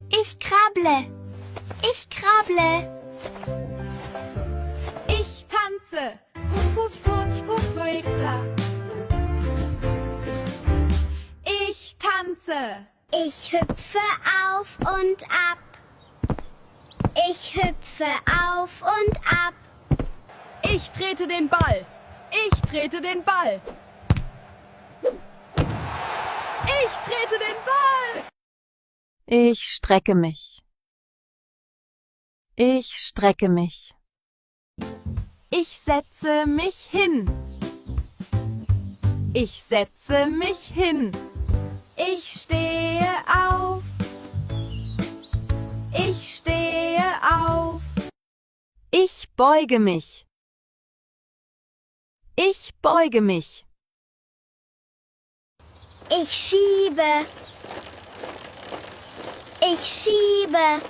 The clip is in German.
Ich krabble. Ich krabble. Ich tanze. Ich tanze. Ich hüpfe auf und ab. Ich hüpfe auf und ab. Ich trete den Ball. Ich trete den Ball. Ich trete den Ball. Ich strecke mich. Ich strecke mich. Ich setze mich hin. Ich setze mich hin. Ich stehe auf. Ich stehe auf. Ich beuge mich. Ich beuge mich. Ich schiebe. Ich schiebe.